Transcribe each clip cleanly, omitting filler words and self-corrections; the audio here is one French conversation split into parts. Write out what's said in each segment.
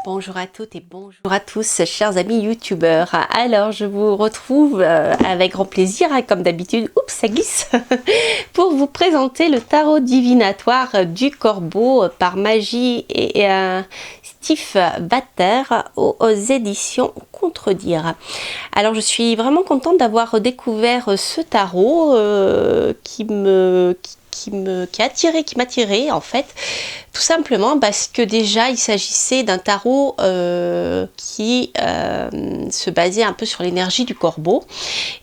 Bonjour à toutes et bonjour à tous, chers amis youtubeurs. Alors, je vous retrouve avec grand plaisir, hein, comme d'habitude, oups, ça glisse, pour vous présenter le tarot divinatoire du Corbeau par Magie et Steve Vater aux éditions Contredire. Alors, je suis vraiment contente d'avoir découvert ce tarot qui a attiré, qui m'a attiré en fait, tout simplement parce que déjà il s'agissait d'un tarot qui se basait un peu sur l'énergie du corbeau,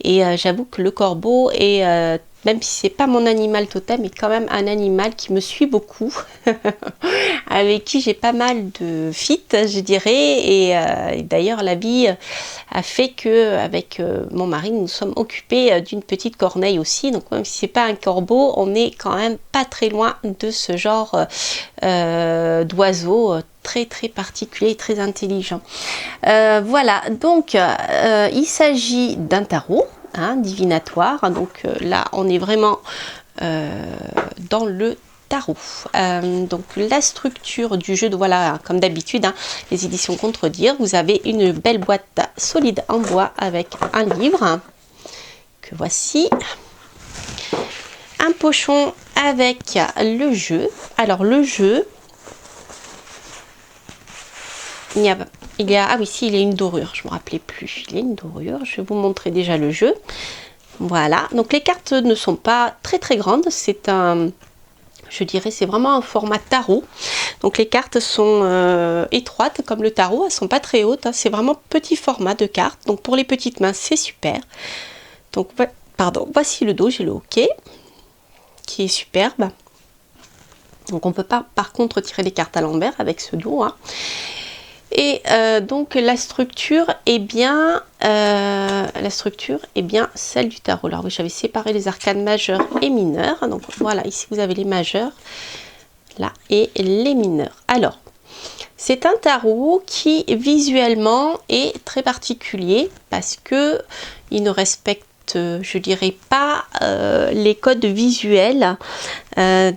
et j'avoue que le corbeau est même si c'est pas mon animal totem, est quand même un animal qui me suit beaucoup, avec qui j'ai pas mal de fit, je dirais, et d'ailleurs la vie a fait que avec mon mari nous sommes occupés d'une petite corneille aussi, donc même si c'est pas un corbeau, on est quand même pas très loin de ce genre d'oiseau très particulier, très intelligent. Voilà, donc il s'agit d'un tarot, hein, divinatoire, donc là on est vraiment dans le tarot. Donc la structure du jeu, voilà, comme d'habitude, hein, les éditions Contredire, vous avez une belle boîte solide en bois avec un livre, hein, que voici, un pochon avec le jeu. Alors le jeu, ah oui, si, il y a une dorure, je me rappelais plus, il y a une dorure, je vais vous montrer déjà le jeu. Voilà, donc les cartes ne sont pas très grandes, c'est un, je dirais, c'est vraiment un format tarot. Donc les cartes sont étroites comme le tarot, elles sont pas très hautes, hein, c'est vraiment petit format de cartes, donc pour les petites mains c'est super. Donc pardon, voici le dos, j'ai le hockey qui est superbe. Donc on peut pas par contre tirer les cartes à l'envers avec ce dos, hein. Et donc la structure est bien celle du tarot. Alors j'avais séparé les arcanes majeurs et mineurs. Donc voilà, ici vous avez les majeurs, là, et les mineurs. Alors c'est un tarot qui visuellement est très particulier parce que il ne respecte, je dirais pas les codes visuels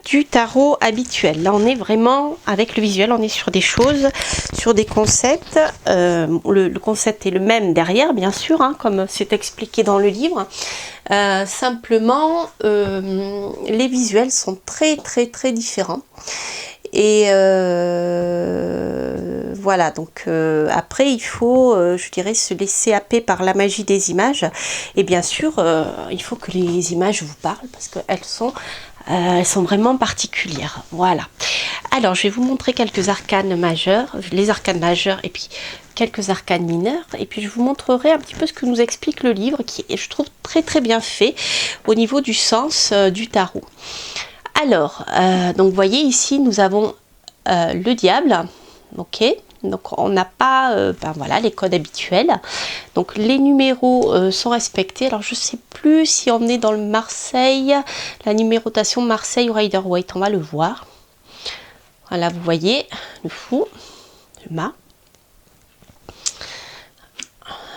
du tarot habituel. Là on est vraiment avec le visuel, on est sur des choses, sur des concepts. Le concept est le même derrière, bien sûr, hein, comme c'est expliqué dans le livre. Simplement les visuels sont très différents. Et voilà, donc après il faut, je dirais, se laisser happer par la magie des images, et bien sûr il faut que les images vous parlent parce qu'elles sont vraiment particulières. Voilà, alors je vais vous montrer quelques arcanes majeures, les arcanes majeures, et puis quelques arcanes mineures, et puis je vous montrerai un petit peu ce que nous explique le livre, qui est, je trouve, très bien fait au niveau du sens du tarot. Alors, donc vous voyez ici, nous avons le diable, ok, donc on n'a pas voilà, les codes habituels, donc les numéros sont respectés. Alors je sais plus si on est dans le Marseille, la numérotation Marseille ou Rider-Waite, on va le voir. Voilà, vous voyez le fou, le mât,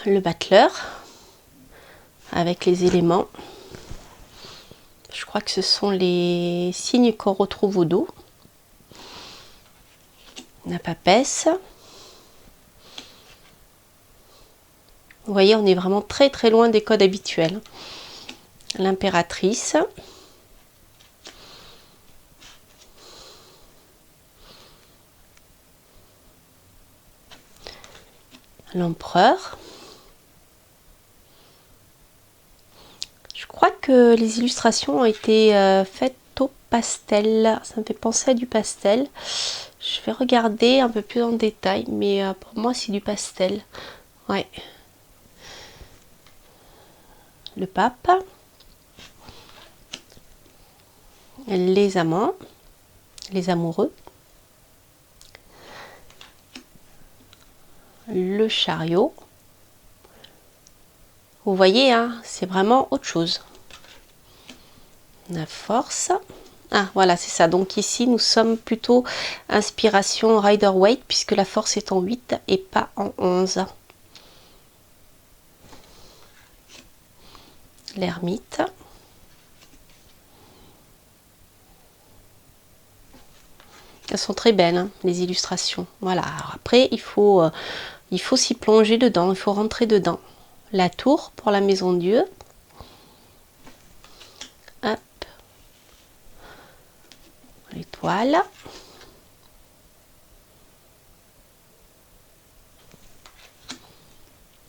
le battleur avec les éléments. Je crois que ce sont les signes qu'on retrouve au dos. La papesse. Vous voyez, on est vraiment très loin des codes habituels. L'impératrice. L'empereur. Je crois que les illustrations ont été faites au pastel. Ça me fait penser à du pastel. Je vais regarder un peu plus en détail, mais pour moi c'est du pastel. Ouais. Le pape. Les amants. Les amoureux. Le chariot. Vous voyez, hein, c'est vraiment autre chose. La force. Ah, voilà, c'est ça. Donc ici, nous sommes plutôt inspiration Rider-Waite, puisque la force est en 8 et pas en 11. L'ermite. Elles sont très belles, hein, les illustrations. Voilà. Alors après, il faut s'y plonger dedans, il faut rentrer dedans. La tour pour la maison Dieu. Hop. L'étoile.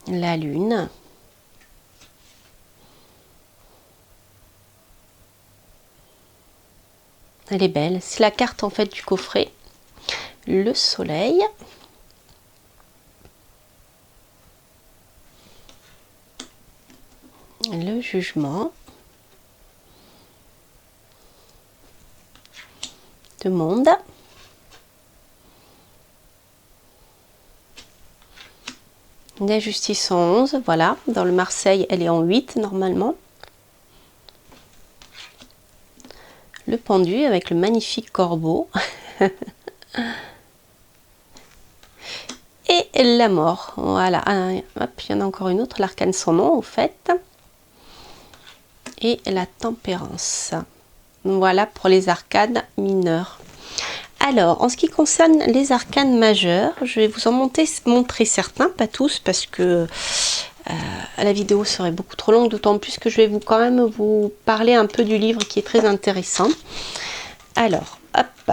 La lune. Elle est belle. C'est la carte en fait du coffret. Le soleil. Le jugement. De monde. La justice en 11. Voilà. Dans le Marseille, elle est en 8 normalement. Le pendu avec le magnifique corbeau. Et la mort. Voilà. Hop, il y en a encore une autre. L'arcane sans nom, au fait. Et la tempérance. Voilà pour les arcanes mineures. Alors, en ce qui concerne les arcanes majeurs, je vais vous en montrer certains, pas tous, parce que la vidéo serait beaucoup trop longue, d'autant plus que je vais quand même vous parler un peu du livre qui est très intéressant. Alors, hop,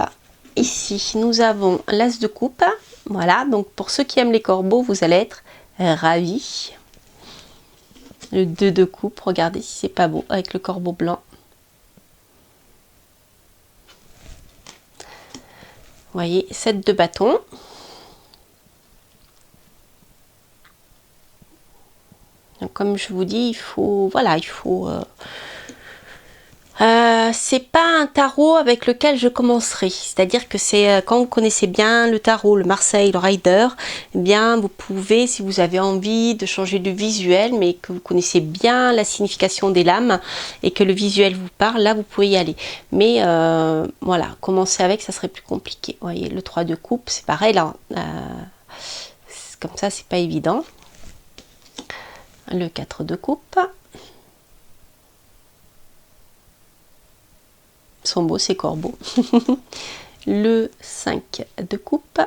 ici, nous avons l'as de coupe. Voilà, donc pour ceux qui aiment les corbeaux, vous allez être ravis. Le 2 de coupe, regardez si c'est pas beau, avec le corbeau blanc. Vous voyez, 7 de bâton. Donc, comme je vous dis, il faut, voilà, c'est pas un tarot avec lequel je commencerai. C'est-à-dire que c'est quand vous connaissez bien le tarot, le Marseille, le Rider, eh bien vous pouvez, si vous avez envie de changer de visuel, mais que vous connaissez bien la signification des lames et que le visuel vous parle, là vous pouvez y aller. Mais voilà, commencer avec, ça serait plus compliqué. Vous voyez, le 3 de coupe, c'est pareil là. Comme ça, c'est pas évident. Le 4 de coupe. Ils sont beaux ces corbeaux. Le 5 de coupe.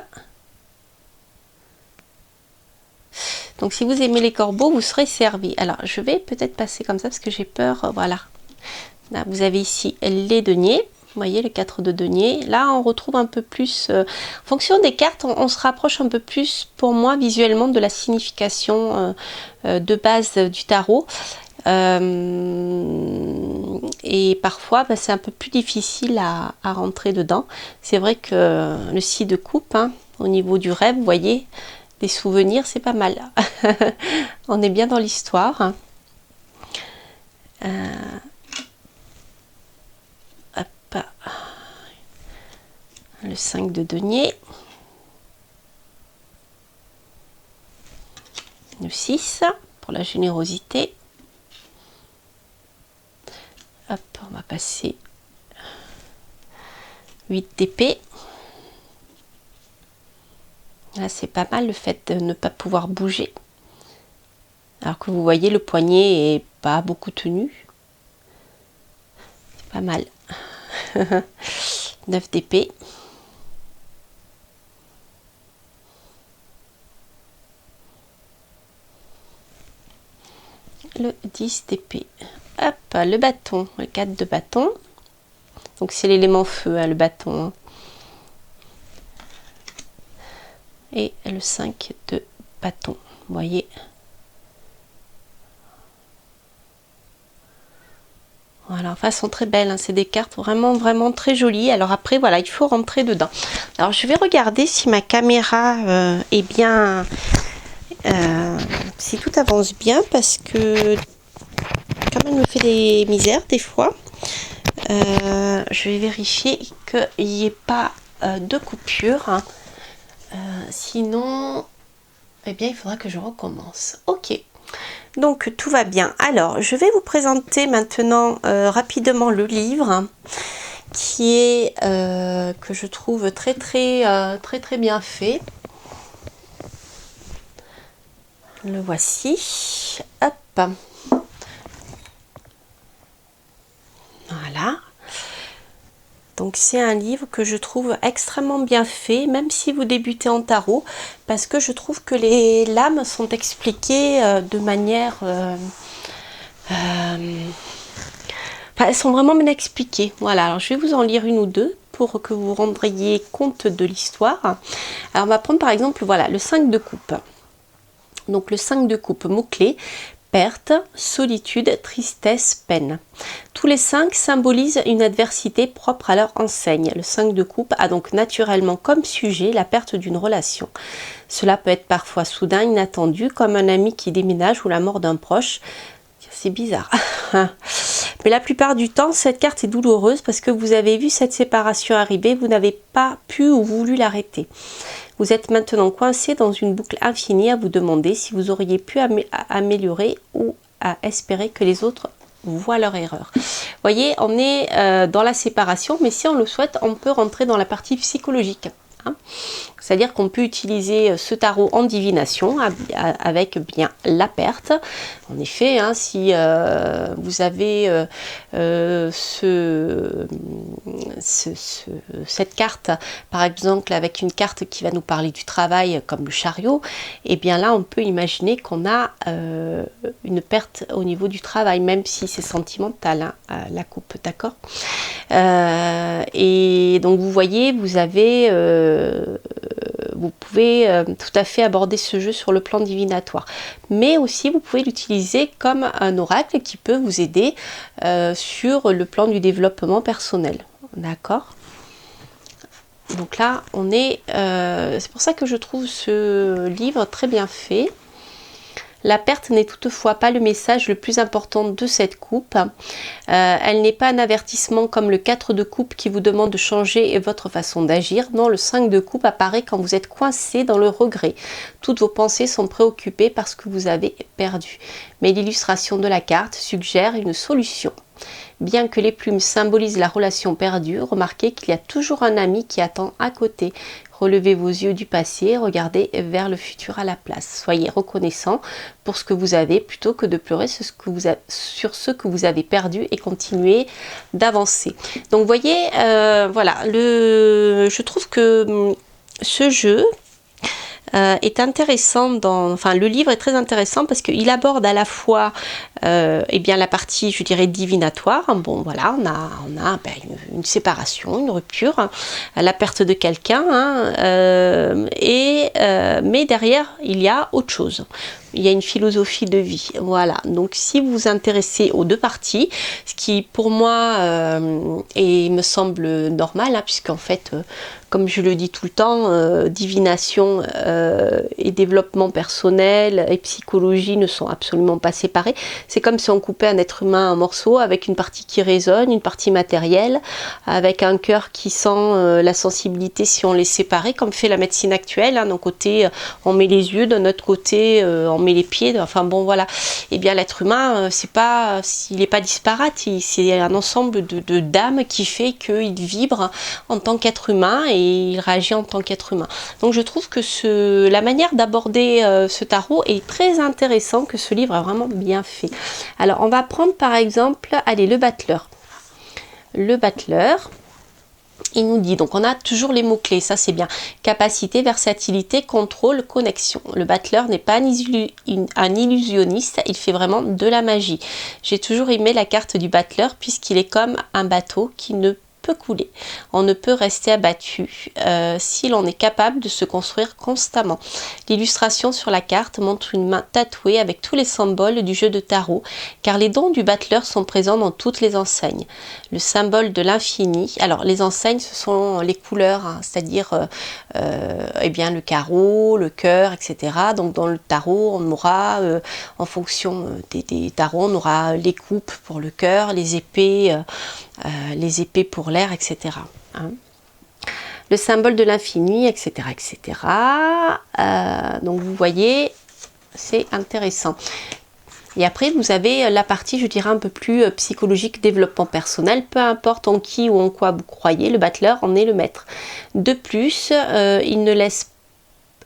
Donc si vous aimez les corbeaux, vous serez servi. Alors je vais peut-être passer comme ça parce que j'ai peur. Voilà. Là, vous avez ici les deniers. Vous voyez le 4 de denier. Là on retrouve un peu plus. En fonction des cartes, on se rapproche un peu plus pour moi visuellement de la signification de base du tarot. Et parfois c'est un peu plus difficile à rentrer dedans. C'est vrai que le 6 de coupe, hein, au niveau du rêve, vous voyez, des souvenirs, c'est pas mal. On est bien dans l'histoire. Hop. Le 5 de denier. Le 6 pour la générosité. Hop, on va passer 8 d'épée. Là, c'est pas mal le fait de ne pas pouvoir bouger. Alors que vous voyez, le poignet est pas beaucoup tenu. C'est pas mal. 9 d'épée. Le 10 d'épée. Hop, le bâton, le 4 de bâton. Donc c'est l'élément feu, hein, le bâton. Hein. Et le 5 de bâton. Vous voyez. Voilà, enfin, elles sont très belles. Hein. C'est des cartes vraiment, vraiment très jolies. Alors après, voilà, il faut rentrer dedans. Alors je vais regarder si ma caméra est bien... si tout avance bien, parce que comme elle me fait des misères des fois, je vais vérifier qu'il n'y ait pas de coupure. Hein. Sinon, eh bien, il faudra que je recommence. Ok, donc tout va bien. Alors, je vais vous présenter maintenant rapidement le livre, hein, qui est que je trouve très bien fait. Le voici. Hop. Voilà. Donc Donc c'est un livre que je trouve extrêmement bien fait, même si vous débutez en tarot, parce que je trouve que les lames sont expliquées de manière... enfin, elles sont vraiment bien expliquées. Voilà, alors je vais vous en lire une ou deux pour que vous vous rendriez compte de l'histoire. Alors on va prendre par exemple, voilà, le 5 de coupe. Donc le 5 de coupe, mot-clé, perte, solitude, tristesse, peine. Tous les 5 symbolisent une adversité propre à leur enseigne. Le 5 de coupe a donc naturellement comme sujet la perte d'une relation. Cela peut être parfois soudain, inattendu, comme un ami qui déménage ou la mort d'un proche. C'est bizarre. Mais la plupart du temps, cette carte est douloureuse parce que vous avez vu cette séparation arriver, vous n'avez pas pu ou voulu l'arrêter. Vous êtes maintenant coincé dans une boucle infinie à vous demander si vous auriez pu améliorer ou à espérer que les autres voient leur erreur. Vous voyez, on est dans la séparation, mais si on le souhaite, on peut rentrer dans la partie psychologique. C'est-à-dire qu'on peut utiliser ce tarot en divination avec bien la perte. En effet, hein, si vous avez cette carte, par exemple, avec une carte qui va nous parler du travail, comme le chariot, et bien là, on peut imaginer qu'on a une perte au niveau du travail, même si c'est sentimental, hein, la coupe, d'accord. Et donc, vous voyez, vous pouvez tout à fait aborder ce jeu sur le plan divinatoire. Mais aussi, vous pouvez l'utiliser comme un oracle qui peut vous aider sur le plan du développement personnel. D'accord ? Donc là, on est... c'est pour ça que je trouve ce livre très bien fait. La perte n'est toutefois pas le message le plus important de cette coupe. Elle n'est pas un avertissement comme le 4 de coupe qui vous demande de changer votre façon d'agir. Non, le 5 de coupe apparaît quand vous êtes coincé dans le regret. Toutes vos pensées sont préoccupées par ce que vous avez perdu. Mais l'illustration de la carte suggère une solution. Bien que les plumes symbolisent la relation perdue, remarquez qu'il y a toujours un ami qui attend à côté. Relevez vos yeux du passé, regardez vers le futur à la place. Soyez reconnaissant pour ce que vous avez plutôt que de pleurer sur ce que vous avez perdu et continuez d'avancer. Donc vous voyez, voilà, je trouve que ce jeu est intéressant le livre est très intéressant parce qu'il aborde à la fois bien la partie, je dirais, divinatoire. Bon, voilà, on a une séparation, une rupture, la perte de quelqu'un, hein, mais derrière il y a autre chose. Il y a une philosophie de vie, voilà. Donc si vous vous intéressez aux deux parties, ce qui pour moi me semble normal, hein, puisqu'en fait, comme je le dis tout le temps, divination et développement personnel et psychologie ne sont absolument pas séparés. C'est comme si on coupait un être humain en morceaux avec une partie qui résonne, une partie matérielle, avec un cœur qui sent la sensibilité si on les séparait, comme fait la médecine actuelle. Hein. D'un côté, on met les yeux, de notre côté, on met les pieds. Enfin bon, voilà. Et bien l'être humain, il n'est pas disparate. C'est un ensemble de d'âmes qui fait qu'il vibre en tant qu'être humain et il réagit en tant qu'être humain. Donc je trouve que la manière d'aborder ce tarot est très intéressant, que ce livre est vraiment bien fait. Alors on va prendre par exemple, allez, le battleur. Le battleur, il nous dit, donc on a toujours les mots-clés, ça c'est bien. Capacité, versatilité, contrôle, connexion. Le battleur n'est pas un illusionniste, il fait vraiment de la magie. J'ai toujours aimé la carte du battleur puisqu'il est comme un bateau qui ne peut couler. On ne peut rester abattu si l'on est capable de se construire constamment. L'illustration sur la carte montre une main tatouée avec tous les symboles du jeu de tarot, car les dons du battleur sont présents dans toutes les enseignes. Le symbole de l'infini, alors les enseignes ce sont les couleurs, hein, c'est-à-dire bien le carreau, le cœur, etc. Donc dans le tarot on aura, en fonction des tarots, on aura les coupes pour le cœur, les épées pour l'air, etc. Hein. Le symbole de l'infini, etc. etc. Donc vous voyez, c'est intéressant. Et après, vous avez la partie, je dirais, un peu plus psychologique, développement personnel. Peu importe en qui ou en quoi vous croyez, le battleur en est le maître. De plus, il ne laisse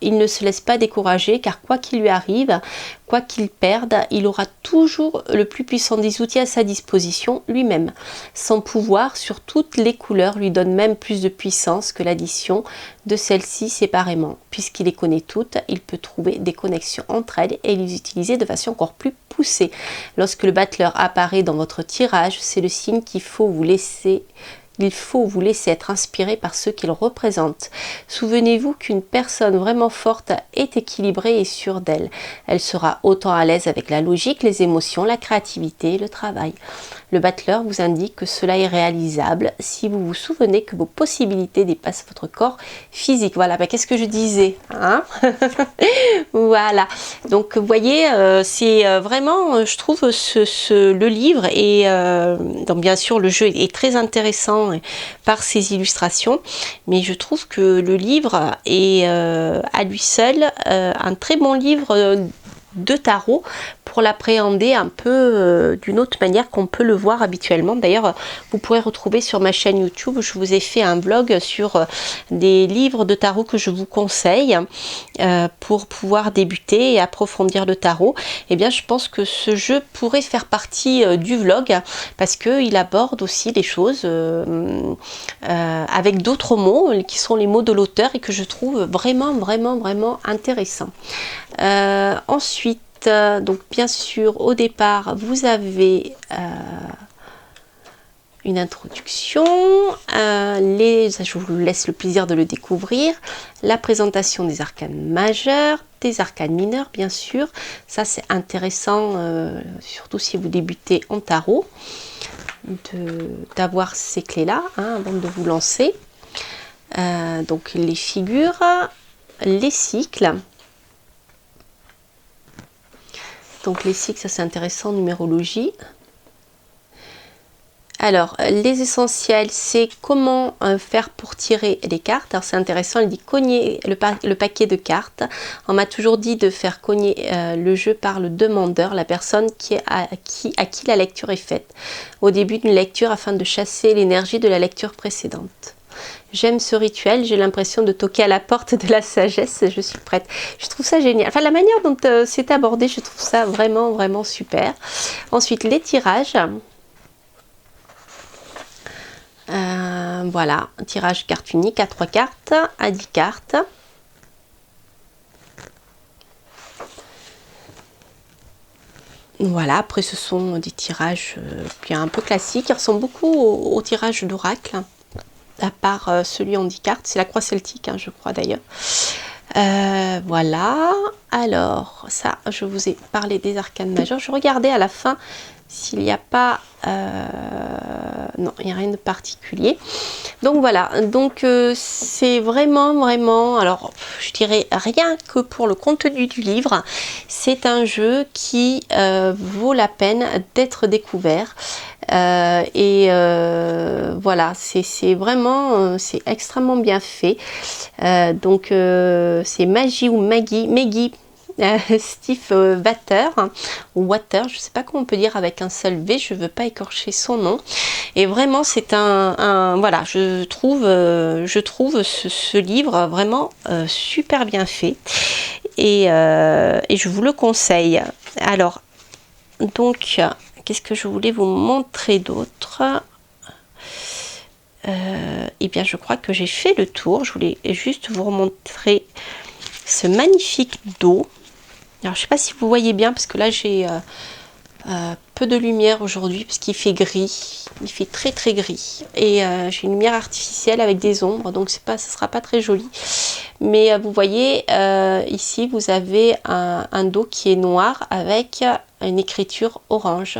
il ne se laisse pas décourager, car quoi qu'il lui arrive, quoi qu'il perde, il aura toujours le plus puissant des outils à sa disposition, lui-même. Son pouvoir sur toutes les couleurs lui donne même plus de puissance que l'addition de celles-ci séparément. Puisqu'il les connaît toutes, il peut trouver des connexions entre elles et les utiliser de façon encore plus poussée. Lorsque le battleur apparaît dans votre tirage, c'est le signe qu'il faut vous laisser être inspiré par ce qu'il représente. Souvenez-vous qu'une personne vraiment forte est équilibrée et sûre d'elle. Elle sera autant à l'aise avec la logique, les émotions, la créativité et le travail. Le battleur vous indique que cela est réalisable si vous vous souvenez que vos possibilités dépassent votre corps physique. Voilà, qu'est-ce que je disais, hein? Voilà, donc vous voyez, c'est vraiment, je trouve, le livre et donc bien sûr le jeu est très intéressant par ses illustrations, mais je trouve que le livre est à lui seul un très bon livre de tarot pour l'appréhender un peu d'une autre manière qu'on peut le voir habituellement. D'ailleurs, vous pourrez retrouver sur ma chaîne YouTube, je vous ai fait un vlog sur des livres de tarot que je vous conseille pour pouvoir débuter et approfondir le tarot. Et bien, je pense que ce jeu pourrait faire partie du vlog parce qu'il aborde aussi les choses avec d'autres mots qui sont les mots de l'auteur et que je trouve vraiment intéressants. Ensuite, donc bien sûr au départ vous avez une introduction, je vous laisse le plaisir de le découvrir, la présentation des arcanes majeurs, des arcanes mineurs bien sûr, ça c'est intéressant surtout si vous débutez en tarot d'avoir ces clés là avant de vous lancer. Donc les figures, les cycles. Donc les cycles, ça c'est intéressant, numérologie. Alors, les essentiels, c'est comment faire pour tirer les cartes. Alors c'est intéressant, il dit cogner le paquet de cartes. On m'a toujours dit de faire cogner le jeu par le demandeur, la personne à qui la lecture est faite. Au début d'une lecture afin de chasser l'énergie de la lecture précédente. J'aime ce rituel, j'ai l'impression de toquer à la porte de la sagesse, je suis prête. Je trouve ça génial. Enfin, la manière dont c'est abordé, je trouve ça vraiment super. Ensuite, les tirages. Voilà, un tirage carte unique à 3 cartes, à 10 cartes. Voilà, après ce sont des tirages bien un peu classiques, qui ressemblent beaucoup au tirage d'oracle. À part celui en 10 cartes, c'est la croix celtique, je crois d'ailleurs. Voilà, alors ça, je vous ai parlé des arcanes majeures. Je regardais à la fin s'il n'y a pas... non, il n'y a rien de particulier. Donc voilà, donc c'est vraiment, alors je dirais rien que pour le contenu du livre, c'est un jeu qui vaut la peine d'être découvert. Voilà, c'est vraiment, c'est extrêmement bien fait. Donc c'est Magie ou Maggie Steve Water, ou Water, je sais pas comment on peut dire avec un seul V, je veux pas écorcher son nom. Et vraiment c'est voilà, je trouve ce livre vraiment super bien fait et je vous le conseille. Alors donc qu'est-ce que je voulais vous montrer d'autre? Et bien je crois que j'ai fait le tour. Je voulais juste vous montrer ce magnifique dos. Alors je sais pas si vous voyez bien parce que là j'ai peu de lumière aujourd'hui parce qu'il fait gris, il fait très gris et j'ai une lumière artificielle avec des ombres, donc ça sera pas très joli, mais vous voyez ici vous avez un dos qui est noir avec une écriture orange.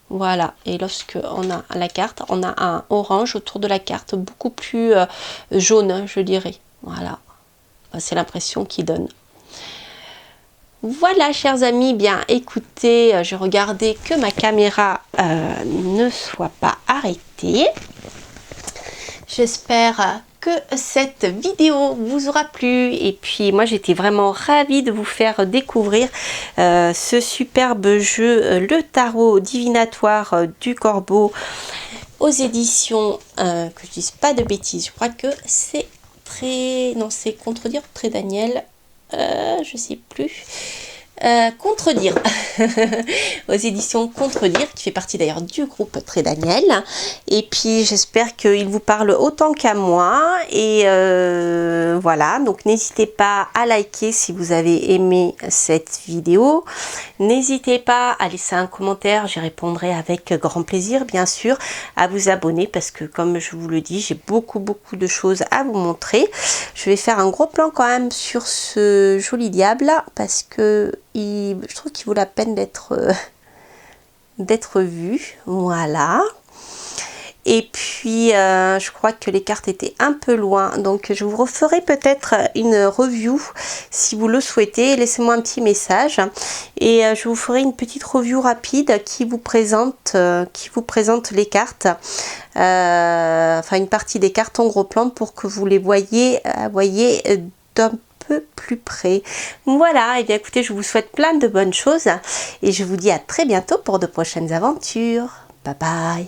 Voilà, et lorsque on a la carte, on a un orange autour de la carte, beaucoup plus jaune, je dirais. Voilà, c'est l'impression qu'il donne. Voilà, chers amis, bien écoutez, je regardais que ma caméra ne soit pas arrêtée. J'espère que cette vidéo vous aura plu et puis moi j'étais vraiment ravie de vous faire découvrir ce superbe jeu, le tarot divinatoire du Corbeau aux éditions, que je dise pas de bêtises, je crois que c'est très... non, c'est Contredire Très Daniel. je sais plus. Contredire aux éditions Contredire, qui fait partie d'ailleurs du groupe Très Daniel. Et puis j'espère qu'il vous parle autant qu'à moi. Et voilà, donc n'hésitez pas à liker si vous avez aimé cette vidéo. N'hésitez pas à laisser un commentaire, j'y répondrai avec grand plaisir, bien sûr. À vous abonner parce que, comme je vous le dis, j'ai beaucoup de choses à vous montrer. Je vais faire un gros plan quand même sur ce joli diable parce que je trouve qu'il vaut la peine d'être vu. Voilà. Et puis, je crois que les cartes étaient un peu loin. Donc, je vous referai peut-être une review si vous le souhaitez. Laissez-moi un petit message. Et je vous ferai une petite review rapide qui vous présente les cartes. Enfin, une partie des cartes en gros plan pour que vous les voyez d'un peu plus près. Voilà. Et bien, écoutez, je vous souhaite plein de bonnes choses. Et je vous dis à très bientôt pour de prochaines aventures. Bye bye.